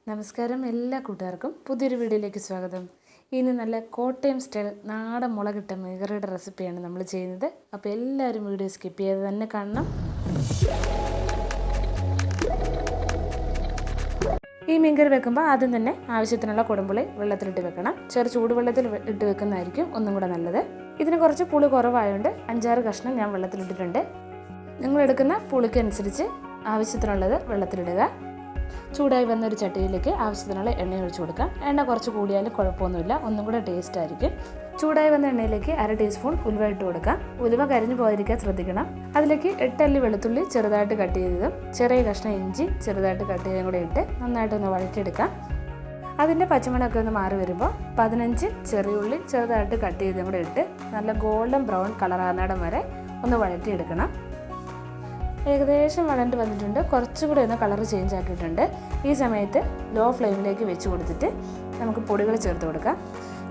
നമസ്കാരം എല്ലാ കൂട്ടുകാർക്കും പുതിയൊരു വീഡിയോയിലേക്ക് സ്വാഗതം. ഇന്ന് നല്ല കോട്ടയം സ്റ്റൈൽ നാടൻ മുളകിട്ട മീൻകറിയുടെ റെസിപ്പിയാണ് നമ്മൾ ചെയ്യുന്നത്. അപ്പോൾ എല്ലാവരും വീഡിയോ സ്കിപ്പ് ചെയ്ത് തന്നെ കാണണം. ഈ മീൻകറി വെക്കുമ്പോൾ ആദ്യം തന്നെ ആവശ്യത്തിനുള്ള കുടംപുളി വെള്ളത്തിലിട്ട് വെക്കണം. ചൂടുവെള്ളത്തിൽ ഇട്ട് വെക്കുന്നതായിരിക്കും ഒന്നും കൂടെ നല്ലത്. ഇതിന് കുറച്ച് പുളി കുറവായതുകൊണ്ട് 5-6 കഷ്ണം ഞാൻ വെള്ളത്തിലിട്ടിട്ടുണ്ട്. നിങ്ങളെടുക്കുന്ന പുളിക്കനുസരിച്ച് ആവശ്യത്തിനുള്ളത് വെള്ളത്തിലിടുക. ചൂടായി വന്നൊരു ചട്ടിയിലേക്ക് ആവശ്യത്തിനുള്ള എണ്ണ ഒഴിച്ചു കൊടുക്കാം. എണ്ണ കുറച്ച് കൂടിയാലും കുഴപ്പമൊന്നുമില്ല, ഒന്നും കൂടെ ടേസ്റ്റ് ആയിരിക്കും. ചൂടായി വന്ന എണ്ണയിലേക്ക് 1/2 ടീസ്പൂൺ ഉലുവ ഇട്ട് കൊടുക്കാം. ഉലുവ കരിഞ്ഞു പോകാതിരിക്കാൻ ശ്രദ്ധിക്കണം. അതിലേക്ക് 8 അല്ലി വെളുത്തുള്ളി ചെറുതായിട്ട് കട്ട് ചെയ്തതും ചെറിയ കഷ്ണം ഇഞ്ചി ചെറുതായിട്ട് കട്ട് ചെയ്തതും കൂടെ ഇട്ട് നന്നായിട്ടൊന്ന് വഴറ്റിയെടുക്കാം. അതിൻ്റെ പച്ചമണമൊക്കെ ഒന്ന് മാറി വരുമ്പോൾ 15 ചെറിയ ഉള്ളി ചെറുതായിട്ട് കട്ട് ചെയ്തതും കൂടെ ഇട്ട് നല്ല ഗോൾഡൻ ബ്രൗൺ കളറാകുന്നിടം വരെ ഒന്ന് വഴറ്റിയെടുക്കണം. ഏകദേശം വഴണ്ട് വന്നിട്ടുണ്ട്. കുറച്ചുകൂടി ഒന്ന് കളർ ചേഞ്ച് ആക്കിയിട്ടുണ്ട്. ഈ സമയത്ത് ലോ ഫ്ലെയിമിലേക്ക് വെച്ച് കൊടുത്തിട്ട് നമുക്ക് പൊടികൾ ചേർത്ത് കൊടുക്കാം.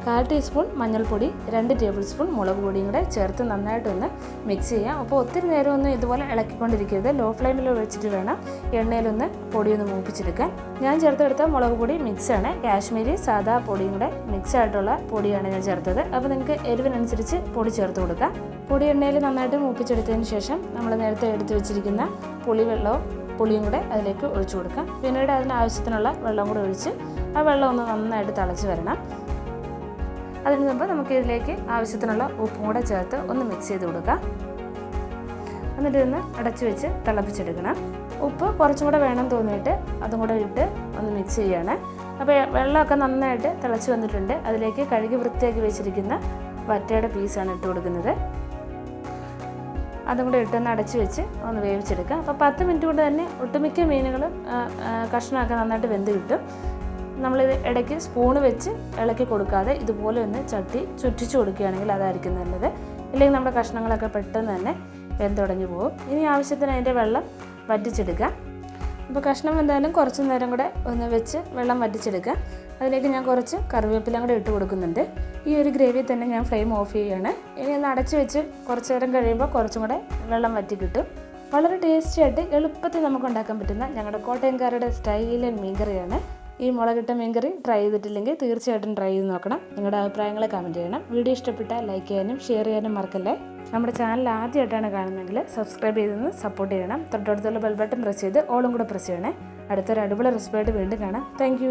1/4 ടീസ്പൂൺ മഞ്ഞൾപ്പൊടി, 2 ടേബിൾ സ്പൂൺ മുളക് പൊടിയും കൂടെ ചേർത്ത് നന്നായിട്ടൊന്ന് മിക്സ് ചെയ്യാം. അപ്പോൾ ഒത്തിരി നേരം ഒന്നും ഇതുപോലെ ഇളക്കിക്കൊണ്ടിരിക്കരുത്. ലോ ഫ്ലെയിമിൽ വെച്ചിട്ട് വേണം എണ്ണയിലൊന്ന് പൊടിയൊന്ന് മൂപ്പിച്ചെടുക്കാൻ. ഞാൻ ചേർത്തെടുത്ത മുളക് പൊടി മിക്സാണ്. കാശ്മീരി സാദാ പൊടിയും കൂടെ മിക്സ് ആയിട്ടുള്ള പൊടിയാണ് ഞാൻ ചേർത്തത്. അപ്പോൾ നിങ്ങൾക്ക് എരിവിനനുസരിച്ച് പൊടി ചേർത്ത് കൊടുക്കാം. പൊടി എണ്ണയിൽ നന്നായിട്ട് മൂപ്പിച്ചെടുത്തതിന് ശേഷം നമ്മൾ നേരത്തെ എടുത്ത് വെച്ചിരിക്കുന്ന പുളിയും കൂടെ അതിലേക്ക് ഒഴിച്ചു കൊടുക്കാം. പിന്നീട് അതിനാവശ്യത്തിനുള്ള വെള്ളം കൂടെ ഒഴിച്ച് ആ വെള്ളം ഒന്ന് നന്നായിട്ട് തിളച്ച് വരണം. അതിന് മുമ്പ് നമുക്ക് ഇതിലേക്ക് ആവശ്യത്തിനുള്ള ഉപ്പും കൂടെ ചേർത്ത് ഒന്ന് മിക്സ് ചെയ്ത് കൊടുക്കാം. എന്നിട്ട് ഇതൊന്ന് അടച്ചു വെച്ച് തിളപ്പിച്ചെടുക്കണം. ഉപ്പ് കുറച്ചും കൂടെ വേണം തോന്നിയിട്ട് അതും കൂടെ ഇട്ട് ഒന്ന് മിക്സ് ചെയ്യാണ്. അപ്പോൾ വെള്ളമൊക്കെ നന്നായിട്ട് തിളച്ച് വന്നിട്ടുണ്ട്. അതിലേക്ക് കഴുകി വൃത്തിയാക്കി വെച്ചിരിക്കുന്ന വറ്റയുടെ പീസാണ് ഇട്ട് കൊടുക്കുന്നത്. അതും കൂടെ ഇട്ടൊന്ന് അടച്ചു വെച്ച് ഒന്ന് വേവിച്ചെടുക്കുക. അപ്പോൾ 10 മിനിറ്റ് കൊണ്ട് തന്നെ ഒട്ടുമിക്ക മീനുകളും കഷ്ണമൊക്കെ നന്നായിട്ട് വെന്ത് കിട്ടും. നമ്മളിത് ഇടയ്ക്ക് സ്പൂണ് വെച്ച് ഇളക്കി കൊടുക്കാതെ ഇതുപോലെ ഒന്ന് ചട്ടി ചുറ്റിച്ച് കൊടുക്കുകയാണെങ്കിൽ അതായിരിക്കും നല്ലത്. ഇല്ലെങ്കിൽ നമ്മുടെ കഷ്ണങ്ങളൊക്കെ പെട്ടെന്ന് തന്നെ വെന്തുടഞ്ഞു പോകും. ഇനി ആവശ്യത്തിന് അതിൻ്റെ വെള്ളം വറ്റിച്ചെടുക്കുക. അപ്പോൾ കഷ്ണം എന്തായാലും കുറച്ച് നേരം കൂടെ ഒന്ന് വെച്ച് വെള്ളം വറ്റിച്ചെടുക്കുക. അതിലേക്ക് ഞാൻ കുറച്ച് കറിവേപ്പില കൂടെ ഇട്ട് കൊടുക്കുന്നുണ്ട്. ഈ ഒരു ഗ്രേവി തന്നെ ഞാൻ ഫ്ലെയിം ഓഫ് ചെയ്യുകയാണ്. ഇനി ഒന്ന് അടച്ച് വെച്ച് കുറച്ച് നേരം കഴിയുമ്പോൾ കുറച്ചും കൂടെ വെള്ളം വറ്റി കിട്ടും. വളരെ ടേസ്റ്റി ആയിട്ട് എളുപ്പത്തിൽ നമുക്ക് ഉണ്ടാക്കാൻ പറ്റുന്ന ഞങ്ങളുടെ കോട്ടയംകാരുടെ സ്റ്റൈലൻ മീൻകറിയാണ്. ഈ മുളകിട്ട മീൻകറി ട്രൈ ചെയ്തിട്ടില്ലെങ്കിൽ തീർച്ചയായിട്ടും ട്രൈ ചെയ്ത് നോക്കണം. നിങ്ങളുടെ അഭിപ്രായങ്ങളെ കമൻറ്റ് ചെയ്യണം. വീഡിയോ ഇഷ്ടപ്പെട്ടാൽ ലൈക്ക് ചെയ്യാനും ഷെയർ ചെയ്യാനും മറക്കല്ലേ. നമ്മുടെ ചാനൽ ആദ്യമായിട്ടാണ് കാണുന്നതെങ്കിൽ സബ്സ്ക്രൈബ് ചെയ്തൊന്ന് സപ്പോർട്ട് ചെയ്യണം. തൊട്ടടുത്തുള്ള ബെൽ ബട്ടൺ പ്രസ് ചെയ്ത് ഓളും കൂടെ പ്രസ് ചെയ്യണേ. അടുത്തൊരു അടിപൊളി റെസിപ്പിയായിട്ട് വീണ്ടും കാണാം. താങ്ക്